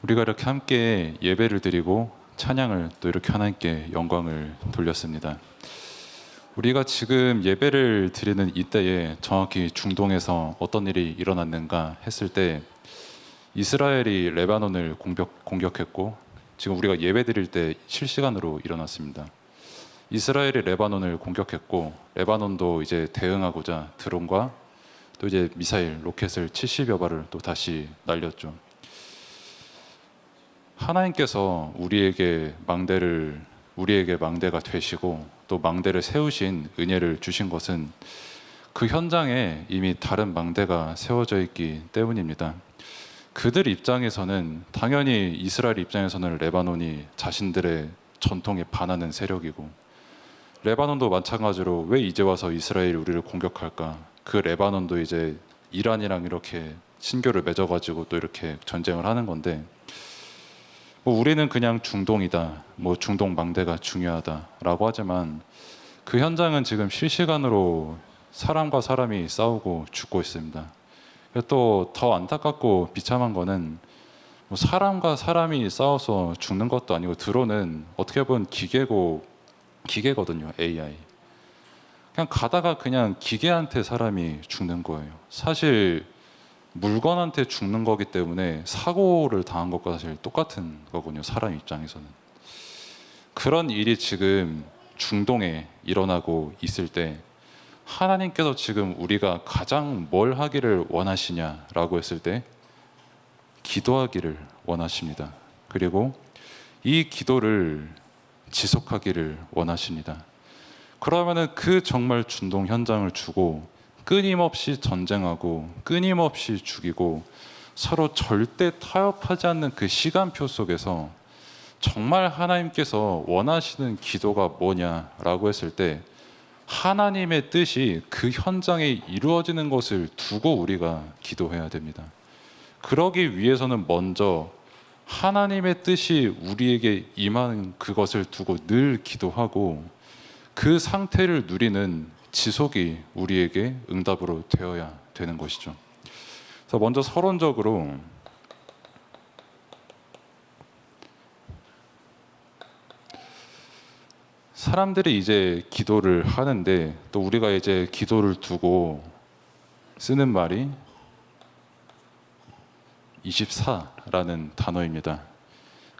우리가 이렇게 함께 예배를 드리고 찬양을 또 이렇게 하나님께 영광을 돌렸습니다. 우리가 지금 예배를 드리는 이때에 정확히 중동에서 어떤 일이 일어났는가 했을 때 이스라엘이 레바논을 공격했고, 지금 우리가 예배 드릴 때 실시간으로 일어났습니다. 이스라엘이 레바논을 공격했고, 레바논도 이제 대응하고자 드론과 또 이제 미사일, 로켓을 70여 발을 또 다시 날렸죠. 하나님께서 우리에게 망대가 되시고 또 망대를 세우신 은혜를 주신 것은 그 현장에 이미 다른 망대가 세워져 있기 때문입니다. 그들 입장에서는 당연히 이스라엘 입장에서는 레바논이 자신들의 전통에 반하는 세력이고, 레바논도 마찬가지로 왜 이제 와서 이스라엘이 우리를 공격할까? 그 레바논도 이제 이란이랑 이렇게 신교를 맺어가지고 또 이렇게 전쟁을 하는 건데, 우리는 그냥 중동이다, 중동 망대가 중요하다라고 하지만 그 현장은 지금 실시간으로 사람과 사람이 싸우고 죽고 있습니다. 또 더 안타깝고 비참한 거는 사람과 사람이 싸워서 죽는 것도 아니고, 드론은 어떻게 보면 기계거든요. AI. 그냥 가다가 그냥 기계한테 사람이 죽는 거예요. 사실 물건한테 죽는 거기 때문에 사고를 당한 것과 사실 똑같은 거군요. 사람 입장에서는. 그런 일이 지금 중동에 일어나고 있을 때 하나님께서 지금 우리가 가장 뭘 하기를 원하시냐라고 했을 때 기도하기를 원하십니다. 그리고 이 기도를 지속하기를 원하십니다. 그러면은 그 정말 중동 현장을 주고 끊임없이 전쟁하고 끊임없이 죽이고 서로 절대 타협하지 않는 그 시간표 속에서 정말 하나님께서 원하시는 기도가 뭐냐라고 했을 때 하나님의 뜻이 그 현장에 이루어지는 것을 두고 우리가 기도해야 됩니다. 그러기 위해서는 먼저 하나님의 뜻이 우리에게 임하는 그것을 두고 늘 기도하고 그 상태를 누리는 지속이 우리에게 응답으로 되어야 되는 것이죠. 그래서 먼저 서론적으로 사람들이 이제 기도를 하는데, 또 우리가 이제 기도를 두고 쓰는 말이 24라는 단어입니다.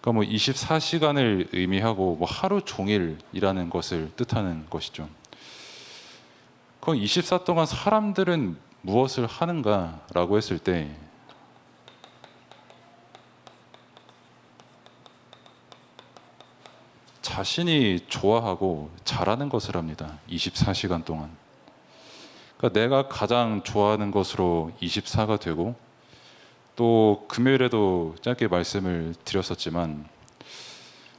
그러니까 24시간을 의미하고 하루 종일이라는 것을 뜻하는 것이죠. 그럼 24 동안 사람들은 무엇을 하는가라고 했을 때 자신이 좋아하고 잘하는 것을 합니다. 24시간 동안. 그러니까 내가 가장 좋아하는 것으로 24가 되고, 또 금요일에도 짧게 말씀을 드렸었지만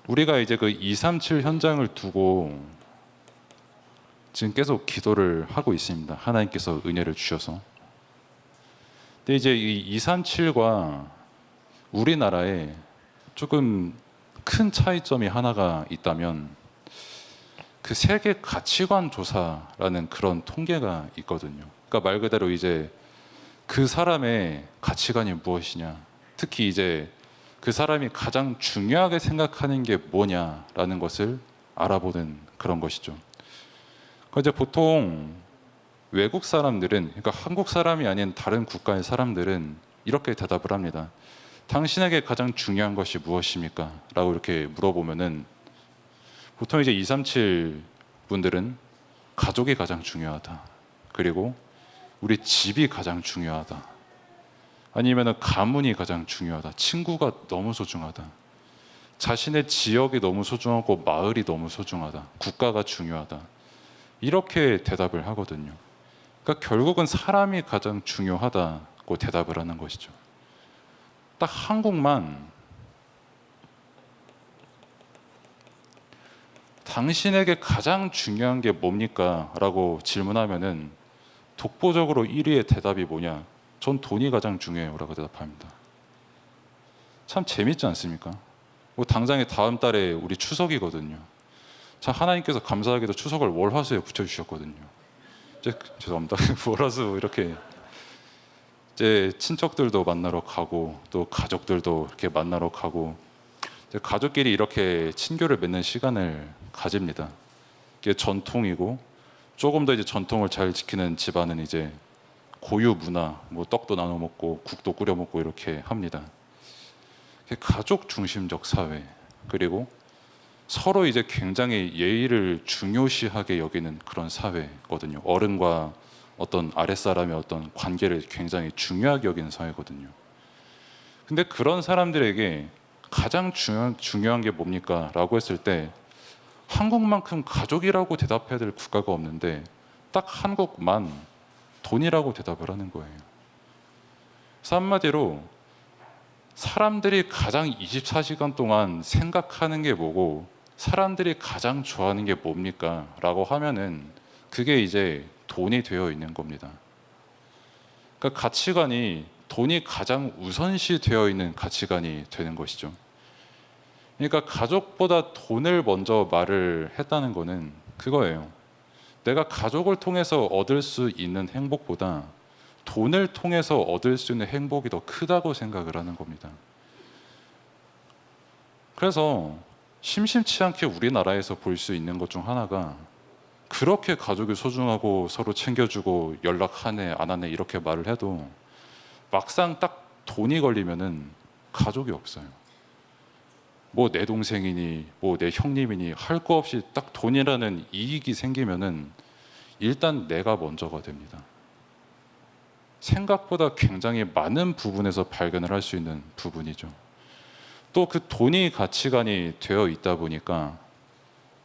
우리가 이제 그 237 현장을 두고 지금 계속 기도를 하고 있습니다. 하나님께서 은혜를 주셔서. 근데 이제 이 237과 우리나라에 조금 큰 차이점이 하나가 있다면 그 세계 가치관 조사라는 그런 통계가 있거든요. 그러니까 말 그대로 이제 그 사람의 가치관이 무엇이냐, 특히 이제 그 사람이 가장 중요하게 생각하는 게 뭐냐라는 것을 알아보는 그런 것이죠. 이제 보통 외국 사람들은, 그러니까 한국 사람이 아닌 다른 국가의 사람들은 이렇게 대답을 합니다. 당신에게 가장 중요한 것이 무엇입니까? 라고 이렇게 물어보면은 보통 이제 237 분들은 가족이 가장 중요하다. 그리고 우리 집이 가장 중요하다. 아니면은 가문이 가장 중요하다. 친구가 너무 소중하다. 자신의 지역이 너무 소중하고 마을이 너무 소중하다. 국가가 중요하다. 이렇게 대답을 하거든요. 그러니까 결국은 사람이 가장 중요하다고 대답을 하는 것이죠. 딱 한국만 당신에게 가장 중요한 게 뭡니까? 라고 질문하면은 독보적으로 1위의 대답이 뭐냐? 전 돈이 가장 중요해요 라고 대답합니다. 참 재밌지 않습니까? 당장에 다음 달에 우리 추석이거든요. 참 하나님께서 감사하게도 추석을 월화수에 붙여주셨거든요. 죄송합니다. 월화수 이렇게 이제 친척들도 만나러 가고 또 가족들도 이렇게 만나러 가고 이제 가족끼리 이렇게 친교를 맺는 시간을 가집니다. 이게 전통이고 조금 더 이제 전통을 잘 지키는 집안은 이제 고유 문화, 뭐 떡도 나눠 먹고 국도 끓여 먹고 이렇게 합니다. 가족 중심적 사회, 그리고 서로 이제 굉장히 예의를 중요시하게 여기는 그런 사회거든요. 어른과 어떤 아랫사람의 어떤 관계를 굉장히 중요하게 여기는 사회거든요. 근데 그런 사람들에게 가장 중요한 게 뭡니까? 라고 했을 때 한국만큼 가족이라고 대답해야 될 국가가 없는데 딱 한국만 돈이라고 대답을 하는 거예요. 그래서 한마디로 사람들이 가장 24시간 동안 생각하는 게 뭐고 사람들이 가장 좋아하는 게 뭡니까? 라고 하면은 그게 이제 돈이 되어 있는 겁니다. 그러니까 가치관이 돈이 가장 우선시 되어 있는 가치관이 되는 것이죠. 그러니까 가족보다 돈을 먼저 말을 했다는 거는 그거예요. 내가 가족을 통해서 얻을 수 있는 행복보다 돈을 통해서 얻을 수 있는 행복이 더 크다고 생각을 하는 겁니다. 그래서 심심치 않게 우리나라에서 볼 수 있는 것 중 하나가 그렇게 가족이 소중하고 서로 챙겨주고 연락하네 안 하네 이렇게 말을 해도 막상 딱 돈이 걸리면은 가족이 없어요. 뭐 내 동생이니 뭐 내 형님이니 할 거 없이 딱 돈이라는 이익이 생기면은 일단 내가 먼저가 됩니다. 생각보다 굉장히 많은 부분에서 발견을 할 수 있는 부분이죠. 또 그 돈이 가치관이 되어 있다 보니까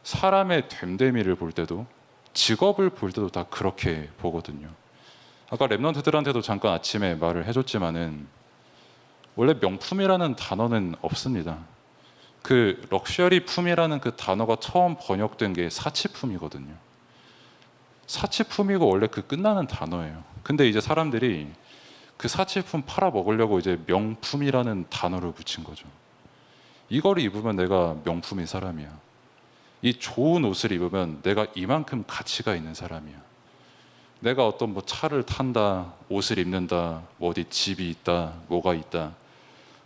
사람의 됨됨이를 볼 때도 직업을 볼 때도 다 그렇게 보거든요. 아까 랩런트들한테도 잠깐 아침에 말을 해줬지만은 원래 명품이라는 단어는 없습니다. 그 럭셔리 품이라는 그 단어가 처음 번역된 게 사치품이거든요. 사치품이고 원래 그 끝나는 단어예요. 근데 이제 사람들이 그 사치품 팔아 먹으려고 이제 명품이라는 단어를 붙인 거죠. 이거를 입으면 내가 명품인 사람이야. 이 좋은 옷을 입으면 내가 이만큼 가치가 있는 사람이야. 내가 어떤 뭐 차를 탄다, 옷을 입는다, 뭐 어디 집이 있다, 뭐가 있다.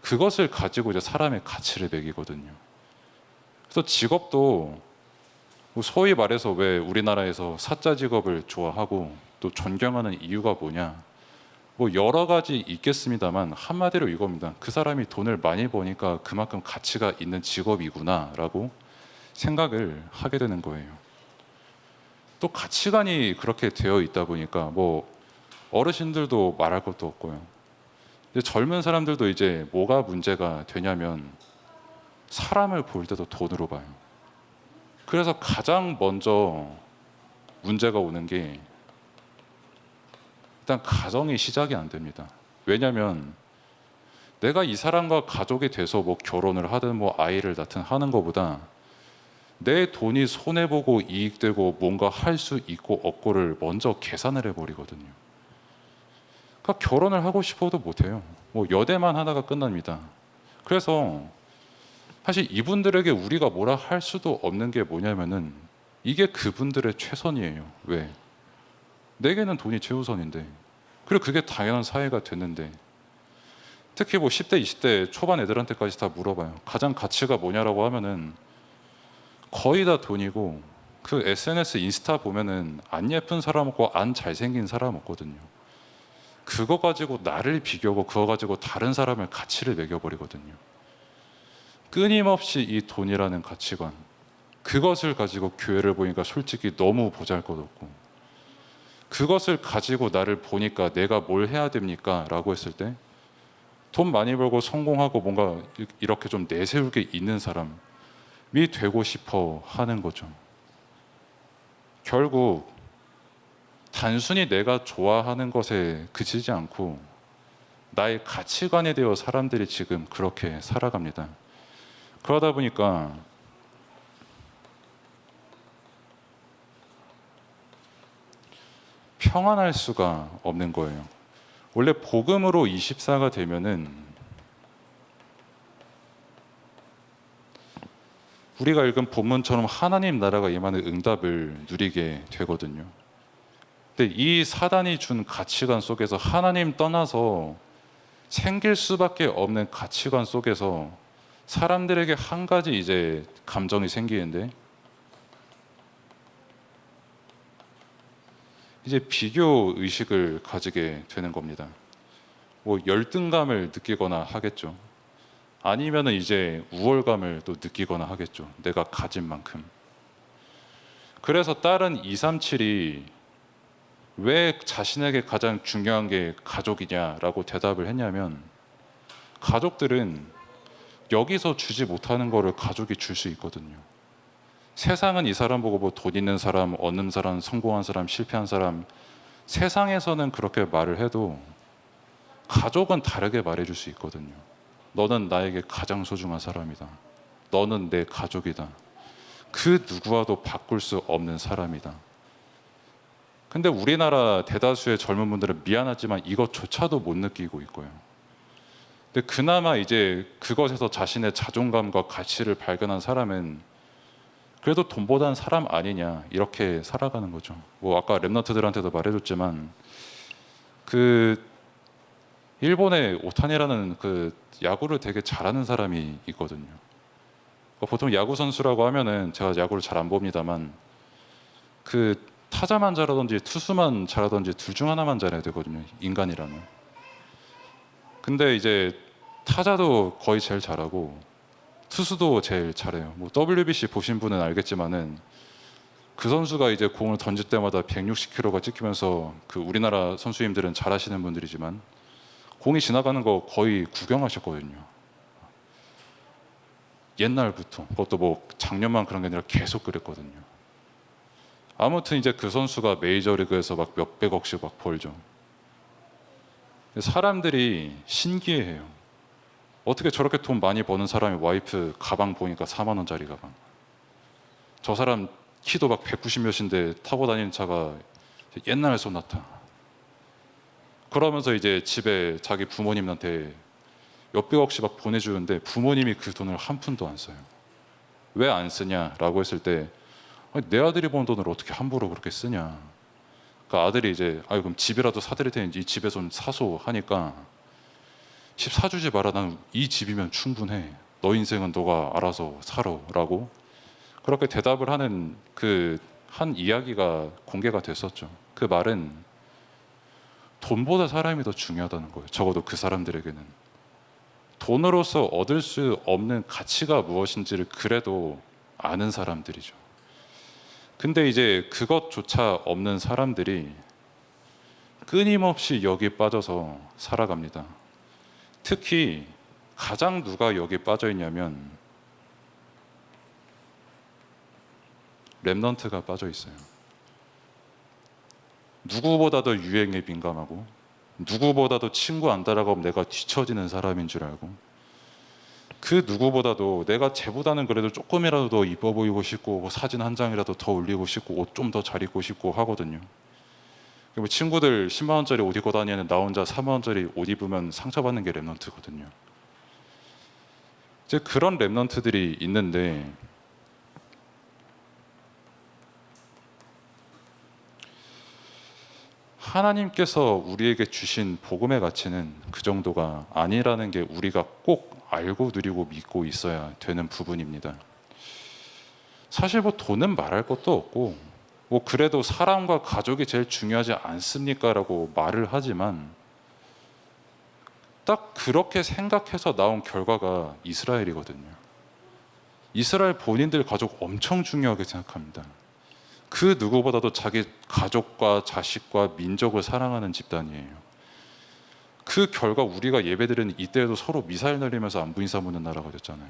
그것을 가지고 이제 사람의 가치를 매기거든요. 그래서 직업도 소위 말해서 왜 우리나라에서 사자 직업을 좋아하고 또 존경하는 이유가 뭐냐? 뭐 여러 가지 있겠습니다만 한마디로 이겁니다. 그 사람이 돈을 많이 버니까 그만큼 가치가 있는 직업이구나라고 생각을 하게 되는 거예요. 또 가치관이 그렇게 되어 있다 보니까 뭐 어르신들도 말할 것도 없고요. 근데 젊은 사람들도 이제 뭐가 문제가 되냐면 사람을 볼 때도 돈으로 봐요. 그래서 가장 먼저 문제가 오는 게 일단 가정이 시작이 안 됩니다. 왜냐하면 내가 이 사람과 가족이 돼서 뭐 결혼을 하든 뭐 아이를 낳든 하는 것보다 내 돈이 손해보고 이익되고 뭔가 할 수 있고 없고를 먼저 계산을 해버리거든요. 그러니까 결혼을 하고 싶어도 못해요. 뭐 여대만 하다가 끝납니다. 그래서 사실 이분들에게 우리가 뭐라 할 수도 없는 게 뭐냐면은 이게 그분들의 최선이에요. 왜? 내게는 돈이 최우선인데, 그리고 그게 당연한 사회가 됐는데, 특히 뭐 10대, 20대 초반 애들한테까지 다 물어봐요. 가장 가치가 뭐냐라고 하면은 거의 다 돈이고, 그 SNS 인스타 보면은 안 예쁜 사람 없고 안 잘생긴 사람 없거든요. 그거 가지고 나를 비교하고 그거 가지고 다른 사람의 가치를 매겨버리거든요. 끊임없이 이 돈이라는 가치관, 그것을 가지고 교회를 보니까 솔직히 너무 보잘것없고, 그것을 가지고 나를 보니까 내가 뭘 해야 됩니까? 라고 했을 때 돈 많이 벌고 성공하고 뭔가 이렇게 좀 내세울 게 있는 사람이 되고 싶어 하는 거죠. 결국 단순히 내가 좋아하는 것에 그치지 않고 나의 가치관에 대해 사람들이 지금 그렇게 살아갑니다. 그러다 보니까 평안할 수가 없는 거예요. 원래 복음으로 24가 되면은 우리가 읽은 본문처럼 하나님 나라가 임하는 응답을 누리게 되거든요. 근데 이 사단이 준 가치관 속에서 하나님 떠나서 생길 수밖에 없는 가치관 속에서 사람들에게 한 가지 이제 감정이 생기는데, 이제 비교 의식을 가지게 되는 겁니다. 뭐 열등감을 느끼거나 하겠죠. 아니면은 이제 우월감을 또 느끼거나 하겠죠. 내가 가진 만큼. 그래서 딸은 237이 왜 자신에게 가장 중요한 게 가족이냐라고 대답을 했냐면, 가족들은 여기서 주지 못하는 거를 가족이 줄 수 있거든요. 세상은 이 사람 보고 뭐 돈 있는 사람, 얻는 사람, 성공한 사람, 실패한 사람, 세상에서는 그렇게 말을 해도 가족은 다르게 말해줄 수 있거든요. 너는 나에게 가장 소중한 사람이다. 너는 내 가족이다. 그 누구와도 바꿀 수 없는 사람이다. 근데 우리나라 대다수의 젊은 분들은 미안하지만 이것조차도 못 느끼고 있고요. 근데 그나마 이제 그것에서 자신의 자존감과 가치를 발견한 사람은 그래도 돈보다는 사람 아니냐, 이렇게 살아가는 거죠. 뭐 아까 랩런트들한테도 말해줬지만, 그 일본의 오타니라는 그 야구를 되게 잘하는 사람이 있거든요. 보통 야구 선수라고 하면은, 제가 야구를 잘 안 봅니다만, 그 타자만 잘하든지 투수만 잘하든지 둘 중 하나만 잘해야 되거든요, 인간이라면. 근데 이제 타자도 거의 제일 잘하고 투수도 제일 잘해요. 뭐 WBC 보신 분은 알겠지만은, 그 선수가 이제 공을 던질 때마다 160km가 찍히면서, 그 우리나라 선수님들은 잘하시는 분들이지만 공이 지나가는 거 거의 구경하셨거든요. 옛날부터. 그것도 뭐 작년만 그런 게 아니라 계속 그랬거든요. 아무튼 이제 그 선수가 메이저리그에서 막 몇백억씩 막 벌죠. 사람들이 신기해해요. 어떻게 저렇게 돈 많이 버는 사람이 와이프 가방 보니까 4만 원짜리 가방. 저 사람 키도 막 190 몇인데 타고 다니는 차가 옛날 소나타. 그러면서 이제 집에 자기 부모님한테 몇백억씩 막 보내주는데 부모님이 그 돈을 한 푼도 안 써요. 왜 안 쓰냐라고 했을 때, 아니, 내 아들이 번 돈을 어떻게 함부로 그렇게 쓰냐. 그러니까 아들이 이제, 아유 그럼 집이라도 사드릴 테니 이 집에 좀 사소 하니까, 집 사주지 마라. 난 이 집이면 충분해. 너 인생은 너가 알아서 살아라고 그렇게 대답을 하는 그 한 이야기가 공개가 됐었죠. 그 말은 돈보다 사람이 더 중요하다는 거예요. 적어도 그 사람들에게는. 돈으로서 얻을 수 없는 가치가 무엇인지를 그래도 아는 사람들이죠. 근데 이제 그것조차 없는 사람들이 끊임없이 여기에 빠져서 살아갑니다. 특히 가장 누가 여기에 빠져 있냐면 랩넌트가 빠져 있어요. 누구보다도 유행에 민감하고, 누구보다도 친구 안 따라가면 내가 뒤처지는 사람인 줄 알고, 그 누구보다도 내가 쟤보다는 그래도 조금이라도 더 이뻐 보이고 싶고, 뭐 사진 한 장이라도 더 올리고 싶고, 옷 좀 더 잘 입고 싶고 하거든요. 친구들 10만 원짜리 옷 입고 다니는 나 혼자 4만 원짜리 옷 입으면 상처받는 게 랩넌트거든요. 이제 그런 랩넌트들이 있는데, 하나님께서 우리에게 주신 복음의 가치는 그 정도가 아니라는 게 우리가 꼭 알고 누리고 믿고 있어야 되는 부분입니다. 사실 뭐 돈은 말할 것도 없고, 뭐 그래도 사람과 가족이 제일 중요하지 않습니까? 라고 말을 하지만, 딱 그렇게 생각해서 나온 결과가 이스라엘이거든요. 이스라엘 본인들 가족 엄청 중요하게 생각합니다. 그 누구보다도 자기 가족과 자식과 민족을 사랑하는 집단이에요. 그 결과 우리가 예배드리는 이때에도 서로 미사일 날리면서 안부 인사 묻는 나라가 됐잖아요.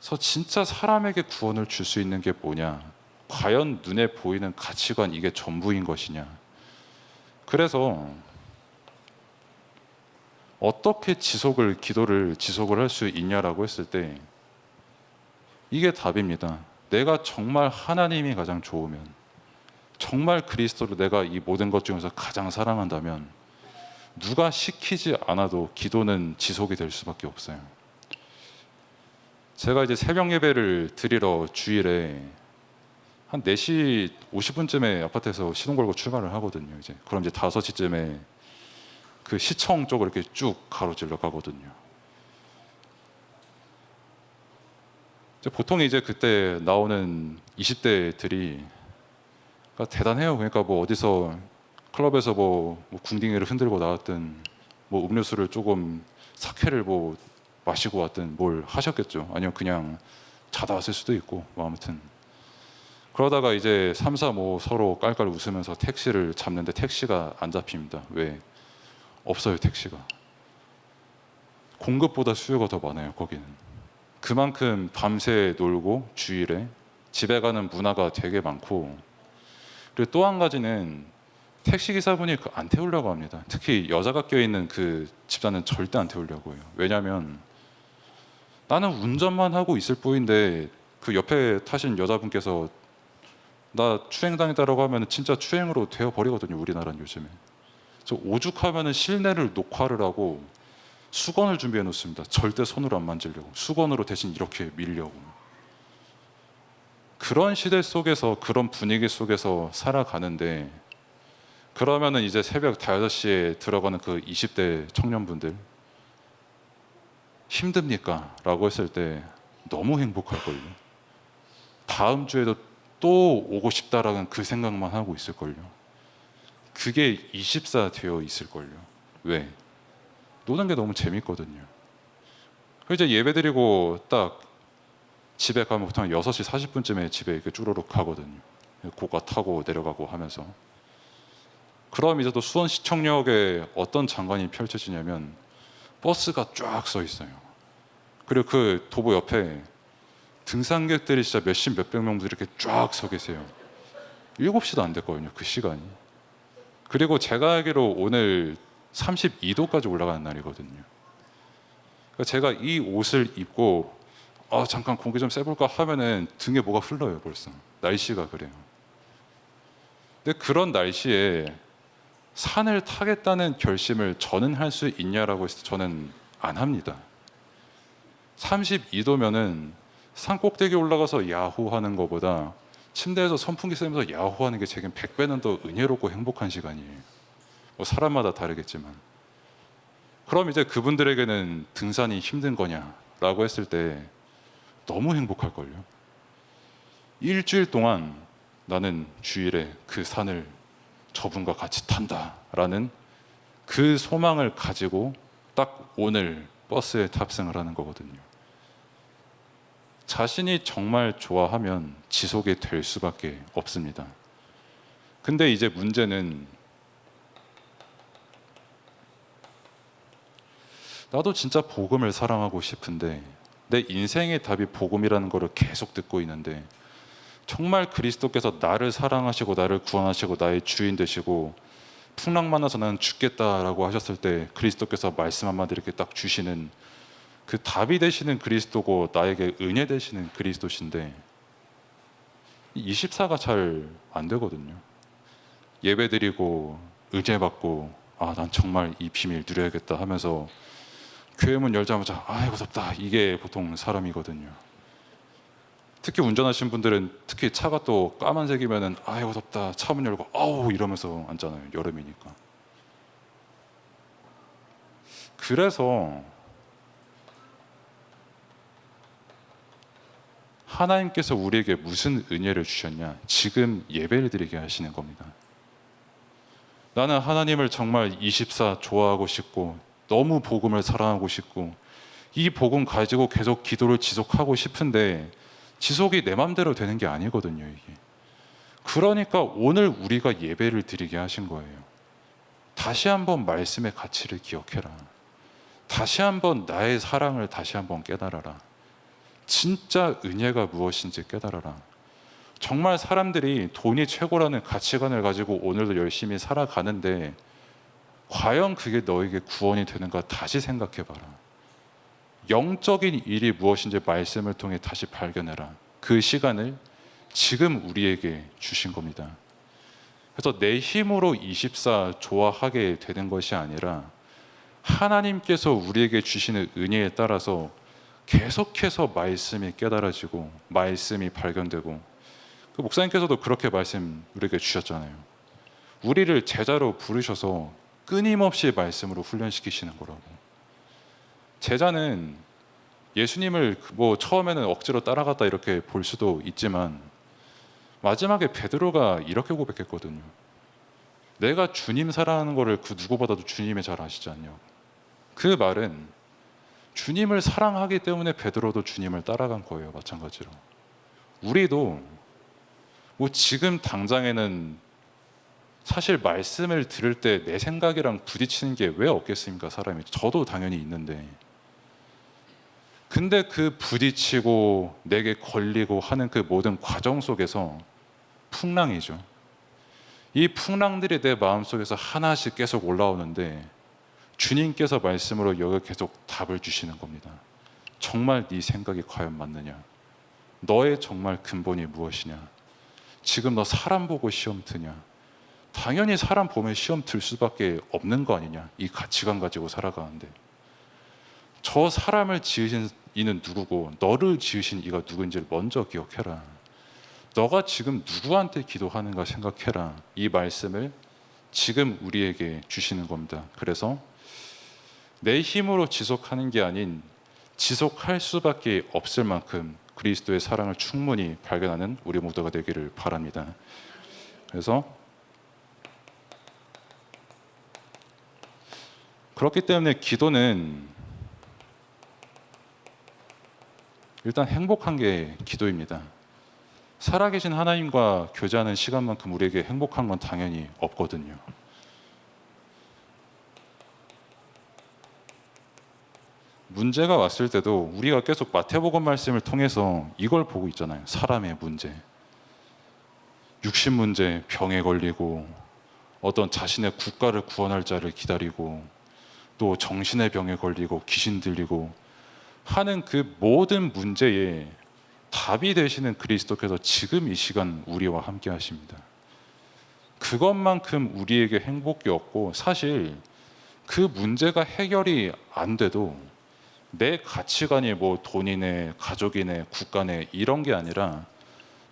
그래서 진짜 사람에게 구원을 줄 수 있는 게 뭐냐? 과연 눈에 보이는 가치관, 이게 전부인 것이냐? 그래서 어떻게 기도를 지속을 할 수 있냐라고 했을 때 이게 답입니다. 내가 정말 하나님이 가장 좋으면, 정말 그리스도를 내가 이 모든 것 중에서 가장 사랑한다면 누가 시키지 않아도 기도는 지속이 될 수밖에 없어요. 제가 이제 새벽 예배를 드리러 주일에 한 4시 50분쯤에 아파트에서 시동 걸고 출발을 하거든요. 이제 그럼 이제 5시쯤에 그 시청 쪽으로 이렇게 쭉 가로질러 가거든요. 이제 보통 이제 그때 나오는 20대들이 그러니까 대단해요. 그러니까 뭐 어디서 클럽에서 뭐 궁딩이를 흔들고 나왔든 뭐 음료수를 조금 사케를 뭐 마시고 왔든 뭘 하셨겠죠. 아니면 그냥 자다 왔을 수도 있고 뭐 아무튼 그러다가 이제 3, 4, 5 서로 깔깔 웃으면서 택시를 잡는데 택시가 안 잡힙니다. 왜? 없어요. 택시가. 공급보다 수요가 더 많아요. 거기는. 그만큼 밤새 놀고 주일에 집에 가는 문화가 되게 많고, 그리고 또 한 가지는 택시 기사분이 안 태우려고 합니다. 특히 여자가 껴있는 그 집단은 절대 안 태우려고 해요. 왜냐하면 나는 운전만 하고 있을 뿐인데 그 옆에 타신 여자분께서 나 추행당했다라고 하면 진짜 추행으로 되어 버리거든요. 우리나라는 요즘에. 그래서 오죽하면 실내를 녹화를 하고 수건을 준비해 놓습니다. 절대 손으로 안 만지려고. 수건으로 대신 이렇게 밀려고. 그런 시대 속에서, 그런 분위기 속에서 살아가는데, 그러면은 이제 새벽 5시에 들어가는 그 20대 청년분들 힘듭니까? 라고 했을 때 너무 행복할걸요. 다음 주에도 또 오고 싶다라는 그 생각만 하고 있을걸요. 그게 24 되어 있을걸요. 왜? 노는 게 너무 재밌거든요. 이제 예배드리고 딱 집에 가면 보통 6시 40분쯤에 집에 이렇게 쭈루룩 가거든요. 고가 타고 내려가고 하면서. 그럼 이제 또 수원시청역에 어떤 장관이 펼쳐지냐면 버스가 쫙 서 있어요. 그리고 그 도보 옆에 등산객들이 진짜 몇십 몇백 명분들이 이렇게 쫙 서 계세요. 7시도 안 됐거든요. 그 시간이. 그리고 제가 알기로 오늘 32도까지 올라가는 날이거든요. 그러니까 제가 이 옷을 입고 잠깐 공기 좀 쐬볼까 하면은 등에 뭐가 흘러요. 벌써 날씨가 그래요. 근데 그런 날씨에 산을 타겠다는 결심을 저는 할 수 있냐라고 했을 때 저는 안 합니다. 32도면은 산 꼭대기 올라가서 야호하는 것보다 침대에서 선풍기 쐬면서 야호하는 게 제겐 100배는 더 은혜롭고 행복한 시간이에요. 뭐 사람마다 다르겠지만. 그럼 이제 그분들에게는 등산이 힘든 거냐라고 했을 때 너무 행복할걸요. 일주일 동안 나는 주일에 그 산을 저분과 같이 탄다라는 그 소망을 가지고 딱 오늘 버스에 탑승을 하는 거거든요. 자신이 정말 좋아하면 지속이 될 수밖에 없습니다. 근데 이제 문제는 나도 진짜 복음을 사랑하고 싶은데 내 인생의 답이 복음이라는 거를 계속 듣고 있는데 정말 그리스도께서 나를 사랑하시고 나를 구원하시고 나의 주인 되시고 풍랑 만나서 나는 죽겠다라고 하셨을 때 그리스도께서 말씀 한마디 이렇게 딱 주시는 그 답이 되시는 그리스도고 나에게 은혜 되시는 그리스도신데 24가 잘 안 되거든요. 예배드리고 의제 받고 난 정말 이 비밀 누려야겠다 하면서 교회 문 열자마자 아이고 덥다 이게 보통 사람이거든요. 특히 운전하시는 분들은 특히 차가 또 까만색이면은 아이고 덥다 차 문 열고 아우 이러면서 앉잖아요. 여름이니까. 그래서 하나님께서 우리에게 무슨 은혜를 주셨냐? 지금 예배를 드리게 하시는 겁니다. 나는 하나님을 정말 24 좋아하고 싶고 너무 복음을 사랑하고 싶고 이 복음 가지고 계속 기도를 지속하고 싶은데 지속이 내 맘대로 되는 게 아니거든요. 이게. 그러니까 오늘 우리가 예배를 드리게 하신 거예요. 다시 한번 말씀의 가치를 기억해라. 다시 한번 나의 사랑을 다시 한번 깨달아라. 진짜 은혜가 무엇인지 깨달아라. 정말 사람들이 돈이 최고라는 가치관을 가지고 오늘도 열심히 살아가는데 과연 그게 너에게 구원이 되는가 다시 생각해봐라. 영적인 일이 무엇인지 말씀을 통해 다시 발견해라. 그 시간을 지금 우리에게 주신 겁니다. 그래서 내 힘으로 24 좋아하게 되는 것이 아니라 하나님께서 우리에게 주시는 은혜에 따라서 계속해서 말씀이 깨달아지고 말씀이 발견되고 그 목사님께서도 그렇게 말씀 우리에게 주셨잖아요. 우리를 제자로 부르셔서 끊임없이 말씀으로 훈련시키시는 거라고. 제자는 예수님을 뭐 처음에는 억지로 따라갔다 이렇게 볼 수도 있지만 마지막에 베드로가 이렇게 고백했거든요. 내가 주님 사랑하는 거를 그 누구보다도 주님이 잘 아시지 않냐고. 그 말은 주님을 사랑하기 때문에 베드로도 주님을 따라간 거예요. 마찬가지로 우리도 뭐 지금 당장에는 사실 말씀을 들을 때 내 생각이랑 부딪히는 게 왜 없겠습니까? 사람이. 저도 당연히 있는데, 근데 그 부딪히고 내게 걸리고 하는 그 모든 과정 속에서 풍랑이죠. 이 풍랑들이 내 마음속에서 하나씩 계속 올라오는데 주님께서 말씀으로 여기 계속 답을 주시는 겁니다. 정말 네 생각이 과연 맞느냐? 너의 정말 근본이 무엇이냐? 지금 너 사람 보고 시험 드냐? 당연히 사람 보면 시험 들 수밖에 없는 거 아니냐? 이 가치관 가지고 살아가는데 저 사람을 지으신 이는 누구고 너를 지으신 이가 누구인지를 먼저 기억해라. 너가 지금 누구한테 기도하는가 생각해라. 이 말씀을 지금 우리에게 주시는 겁니다. 그래서 내 힘으로 지속하는 게 아닌 지속할 수밖에 없을 만큼 그리스도의 사랑을 충분히 발견하는 우리 모두가 되기를 바랍니다. 그래서 그렇기 때문에 기도는 일단 행복한 게 기도입니다. 살아계신 하나님과 교제하는 시간만큼 우리에게 행복한 건 당연히 없거든요. 문제가 왔을 때도 우리가 계속 마태복음 말씀을 통해서 이걸 보고 있잖아요. 사람의 문제, 육신 문제, 병에 걸리고 어떤 자신의 국가를 구원할 자를 기다리고 또 정신의 병에 걸리고 귀신 들리고 하는 그 모든 문제에 답이 되시는 그리스도께서 지금 이 시간 우리와 함께 하십니다. 그것만큼 우리에게 행복이 없고 사실 그 문제가 해결이 안 돼도 내 가치관이 뭐 돈이네 가족이네 국가네 이런 게 아니라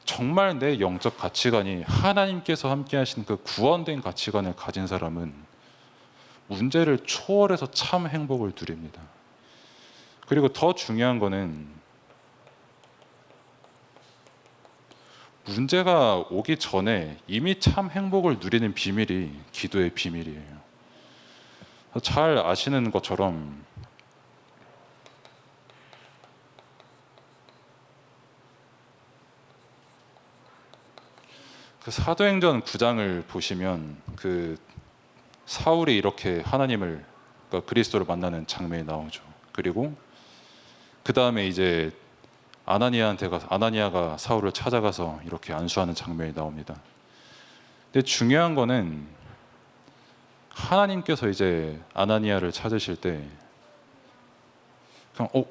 정말 내 영적 가치관이 하나님께서 함께 하시는 그 구원된 가치관을 가진 사람은 문제를 초월해서 참 행복을 누립니다. 그리고 더 중요한 거는 문제가 오기 전에 이미 참 행복을 누리는 비밀이 기도의 비밀이에요. 잘 아시는 것처럼 그 사도행전 9장을 보시면 그 사울이 이렇게 하나님을 그러니까 그리스도를 만나는 장면이 나오죠. 그리고 그 다음에 이제 아나니아가 사울을 찾아가서 이렇게 안수하는 장면이 나옵니다. 근데 중요한 거는 하나님께서 이제 아나니아를 찾으실 때 그냥 이거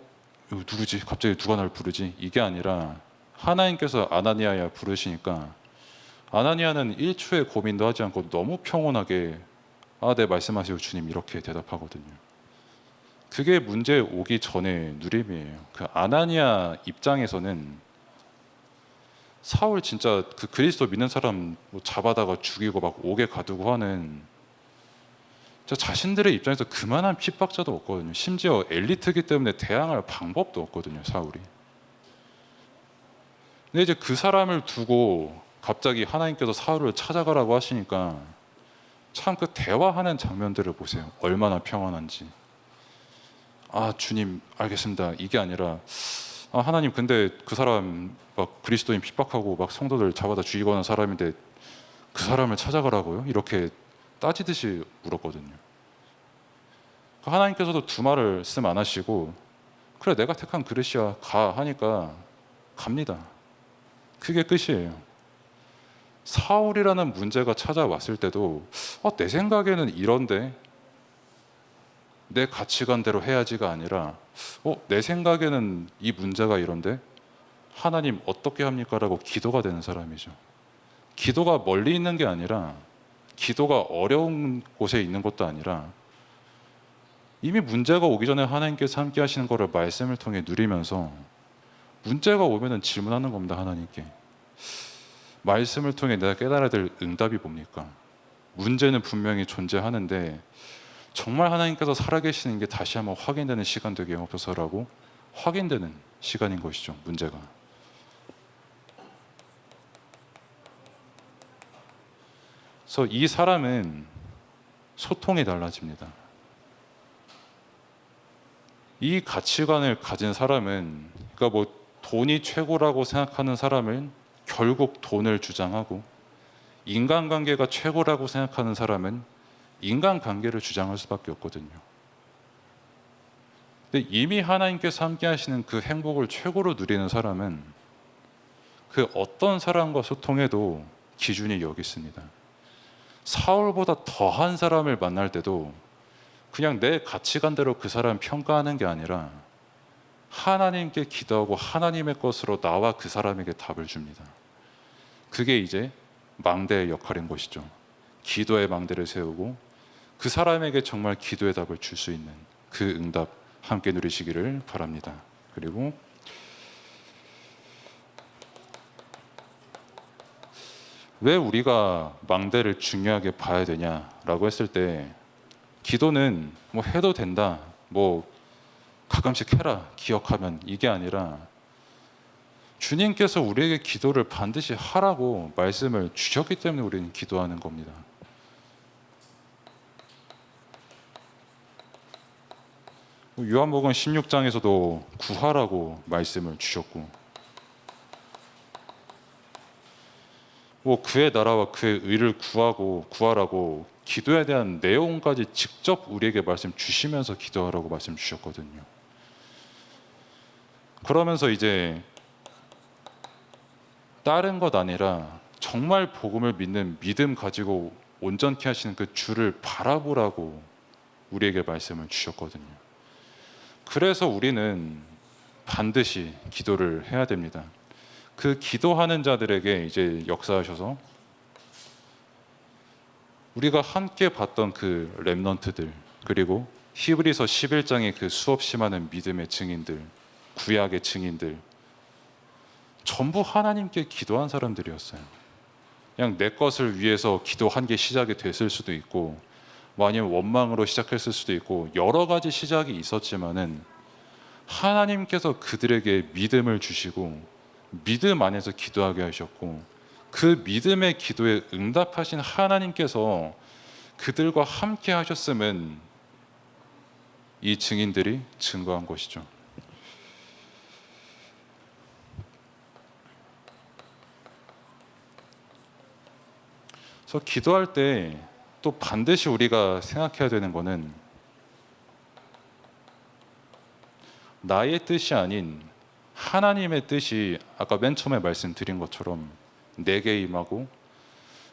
누구지? 갑자기 누가 날 부르지? 이게 아니라 하나님께서 아나니아야 부르시니까 아나니아는 1초의 고민도 하지 않고 너무 평온하게 네 말씀하시고 주님 이렇게 대답하거든요. 그게 문제 오기 전의 누림이에요. 그 아나니아 입장에서는 사울 진짜 그 그리스도 믿는 사람 뭐 잡아다가 죽이고 막 옥에 가두고 하는 자신들의 입장에서 그만한 핍박자도 없거든요. 심지어 엘리트이기 때문에 대항할 방법도 없거든요. 사울이. 근데 이제 그 사람을 두고 갑자기 하나님께서 사울을 찾아가라고 하시니까 참 그 대화하는 장면들을 보세요. 얼마나 평안한지. 주님 알겠습니다. 이게 아니라 하나님 근데 그 사람 막 그리스도인 핍박하고 막 성도들 잡아다 죽이고 하는 사람인데 그 사람을 찾아가라고요? 이렇게 따지듯이 물었거든요. 하나님께서도 두 말을 씀 안 하시고 그래 내가 택한 그릇이야 가 하니까 갑니다. 그게 끝이에요. 사울이라는 문제가 찾아왔을 때도 내 생각에는 이런데 내 가치관대로 해야지가 아니라 내 생각에는 이 문제가 이런데 하나님 어떻게 합니까? 라고 기도가 되는 사람이죠. 기도가 멀리 있는 게 아니라 기도가 어려운 곳에 있는 것도 아니라 이미 문제가 오기 전에 하나님께서 함께 하시는 것을 말씀을 통해 누리면서 문제가 오면은 질문하는 겁니다. 하나님께 말씀을 통해 내가 깨달아야 될 응답이 뭡니까? 문제는 분명히 존재하는데 정말 하나님께서 살아계시는 게 다시 한번 확인되는 시간 되게 없어서라고 확인되는 시간인 것이죠. 문제가. 그래서 이 사람은 소통이 달라집니다. 이 가치관을 가진 사람은, 그러니까 뭐 돈이 최고라고 생각하는 사람은 결국 돈을 주장하고, 인간관계가 최고라고 생각하는 사람은 인간관계를 주장할 수밖에 없거든요. 근데 이미 하나님께서 함께 하시는 그 행복을 최고로 누리는 사람은 그 어떤 사람과 소통해도 기준이 여기 있습니다. 사울보다 더한 사람을 만날 때도 그냥 내 가치관대로 그 사람 평가하는 게 아니라 하나님께 기도하고 하나님의 것으로 나와 그 사람에게 답을 줍니다. 그게 이제 망대의 역할인 것이죠. 기도의 망대를 세우고 그 사람에게 정말 기도의 답을 줄 수 있는 그 응답 함께 누리시기를 바랍니다. 그리고 왜 우리가 망대를 중요하게 봐야 되냐라고 했을 때, 기도는 뭐 해도 된다, 뭐 가끔씩 해라, 기억하면, 이게 아니라 주님께서 우리에게 기도를 반드시 하라고 말씀을 주셨기 때문에 우리는 기도하는 겁니다. 요한복음 16장에서도 구하라고 말씀을 주셨고, 뭐 그의 나라와 그의 의를 구하라고 기도에 대한 내용까지 직접 우리에게 말씀 주시면서 기도하라고 말씀 주셨거든요. 그러면서 이제 다른 것 아니라 정말 복음을 믿는 믿음 가지고 온전케 하시는 그 주를 바라보라고 우리에게 말씀을 주셨거든요. 그래서 우리는 반드시 기도를 해야 됩니다. 그 기도하는 자들에게 이제 역사하셔서 우리가 함께 봤던 그 렘넌트들, 그리고 히브리서 11장의 그 수없이 많은 믿음의 증인들, 구약의 증인들, 전부 하나님께 기도한 사람들이었어요. 그냥 내 것을 위해서 기도한 게 시작이 됐을 수도 있고, 뭐 아니면 원망으로 시작했을 수도 있고, 여러 가지 시작이 있었지만은 하나님께서 그들에게 믿음을 주시고 믿음 안에서 기도하게 하셨고, 그 믿음의 기도에 응답하신 하나님께서 그들과 함께 하셨음은 이 증인들이 증거한 것이죠. 그래서 기도할 때 또 반드시 우리가 생각해야 되는 것은 나의 뜻이 아닌 하나님의 뜻이 아까 맨 처음에 말씀드린 것처럼 내게 임하고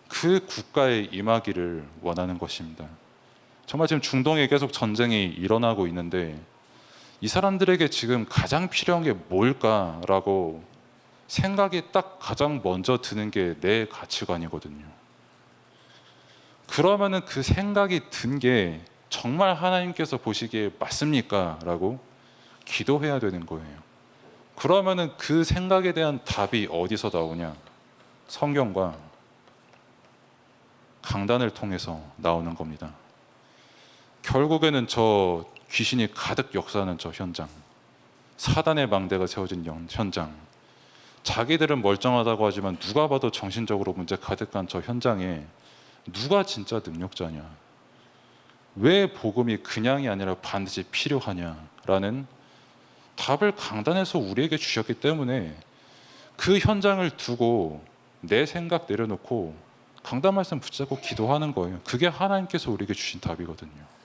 그 국가에 임하기를 원하는 것입니다. 정말 지금 중동에 계속 전쟁이 일어나고 있는데 이 사람들에게 지금 가장 필요한 게 뭘까라고 생각이 딱 가장 먼저 드는 게 내 가치관이거든요. 그러면은 그 생각이 든 게 정말 하나님께서 보시기에 맞습니까? 라고 기도해야 되는 거예요. 그러면은 그 생각에 대한 답이 어디서 나오냐? 성경과 강단을 통해서 나오는 겁니다. 결국에는 저 귀신이 가득 역사하는 저 현장, 사단의 망대가 세워진 현장, 자기들은 멀쩡하다고 하지만 누가 봐도 정신적으로 문제 가득한 저 현장에 누가 진짜 능력자냐? 왜 복음이 그냥이 아니라 반드시 필요하냐라는 답을 강단에서 우리에게 주셨기 때문에 그 현장을 두고 내 생각 내려놓고 강단 말씀 붙잡고 기도하는 거예요. 그게 하나님께서 우리에게 주신 답이거든요.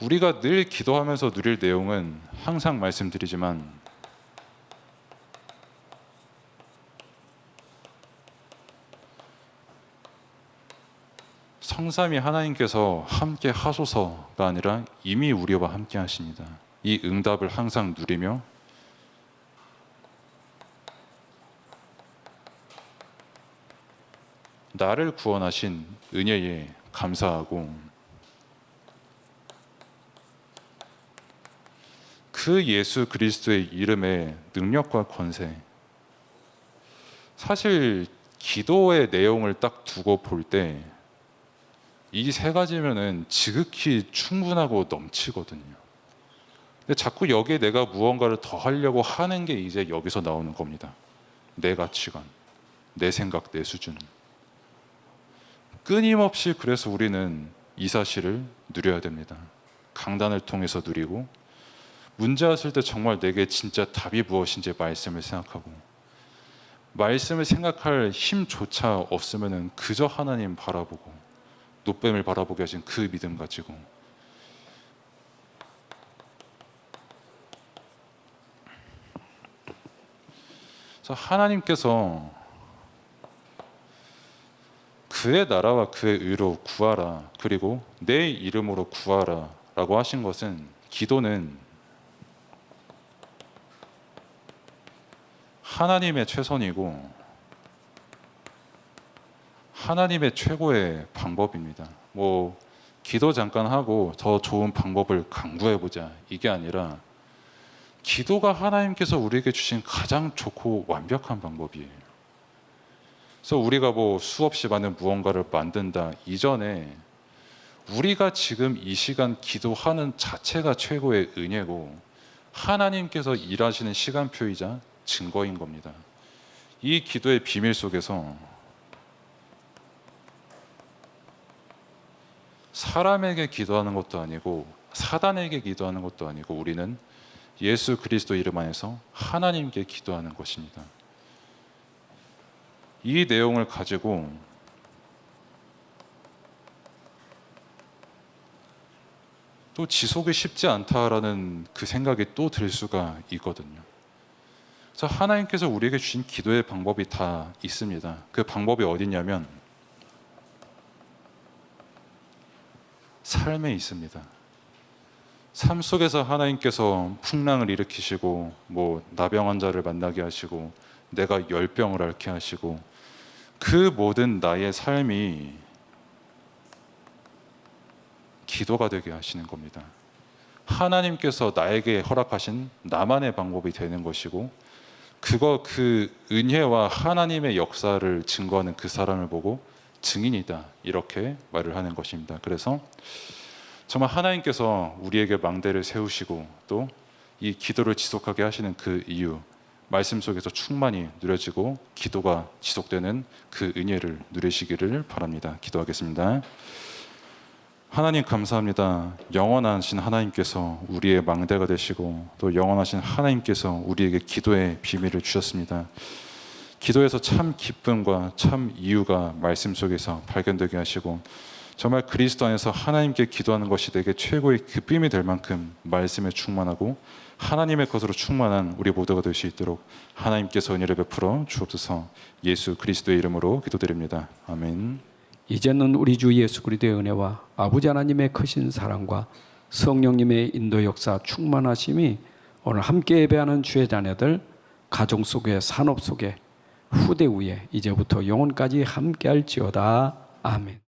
우리가 늘 기도하면서 누릴 내용은 항상 말씀드리지만 성삼위 하나님께서 함께 하소서가 아니라 이미 우리와 함께 하십니다. 이 응답을 항상 누리며 나를 구원하신 은혜에 감사하고 그 예수 그리스도의 이름의 능력과 권세. 사실 기도의 내용을 딱 두고 볼 때 이 세 가지면은 지극히 충분하고 넘치거든요. 근데 자꾸 여기에 내가 무언가를 더 하려고 하는 게 이제 여기서 나오는 겁니다. 내 가치관, 내 생각, 내 수준. 끊임없이 그래서 우리는 이 사실을 누려야 됩니다. 강단을 통해서 누리고, 문제 왔을 때 정말 내게 진짜 답이 무엇인지 말씀을 생각하고, 말씀을 생각할 힘조차 없으면 그저 하나님 바라보고 노뱀을 바라보게 하신 그 믿음 가지고, 그래서 하나님께서 그의 나라와 그의 의로 구하라, 그리고 내 이름으로 구하라 라고 하신 것은, 기도는 하나님의 최선이고 하나님의 최고의 방법입니다. 기도 잠깐 하고 더 좋은 방법을 강구해보자, 이게 아니라 기도가 하나님께서 우리에게 주신 가장 좋고 완벽한 방법이에요. 그래서 우리가 수없이 많은 무언가를 만든다 이전에 우리가 지금 이 시간 기도하는 자체가 최고의 은혜고 하나님께서 일하시는 시간표이자 증거인 겁니다. 이 기도의 비밀 속에서 사람에게 기도하는 것도 아니고 사단에게 기도하는 것도 아니고 우리는 예수 그리스도 이름 안에서 하나님께 기도하는 것입니다. 이 내용을 가지고 또 지속이 쉽지 않다라는 그 생각이 또 들 수가 있거든요. 그래서 하나님께서 우리에게 주신 기도의 방법이 다 있습니다. 그 방법이 어디냐면 삶에 있습니다. 삶 속에서 하나님께서 풍랑을 일으키시고 나병 환자를 만나게 하시고 내가 열병을 앓게 하시고 그 모든 나의 삶이 기도가 되게 하시는 겁니다. 하나님께서 나에게 허락하신 나만의 방법이 되는 것이고, 그 은혜와 하나님의 역사를 증거하는 그 사람을 보고 증인이다, 이렇게 말을 하는 것입니다. 그래서 정말 하나님께서 우리에게 망대를 세우시고 또 이 기도를 지속하게 하시는 그 이유, 말씀 속에서 충만히 누려지고 기도가 지속되는 그 은혜를 누리시기를 바랍니다. 기도하겠습니다. 하나님 감사합니다. 영원하신 하나님께서 우리의 망대가 되시고 또 영원하신 하나님께서 우리에게 기도의 비밀을 주셨습니다. 기도에서 참 기쁨과 참 이유가 말씀 속에서 발견되게 하시고 정말 그리스도 안에서 하나님께 기도하는 것이 내게 최고의 기쁨이 될 만큼 말씀에 충만하고 하나님의 것으로 충만한 우리 모두가 될 수 있도록 하나님께서 은혜를 베풀어 주옵소서. 예수 그리스도의 이름으로 기도드립니다. 아멘. 이제는 우리 주 예수 그리스도의 은혜와 아버지 하나님의 크신 사랑과 성령님의 인도 역사 충만하심이 오늘 함께 예배하는 주의 자녀들 가정 속에 산업 속에 후대 위에 이제부터 영원까지 함께할지어다. 아멘.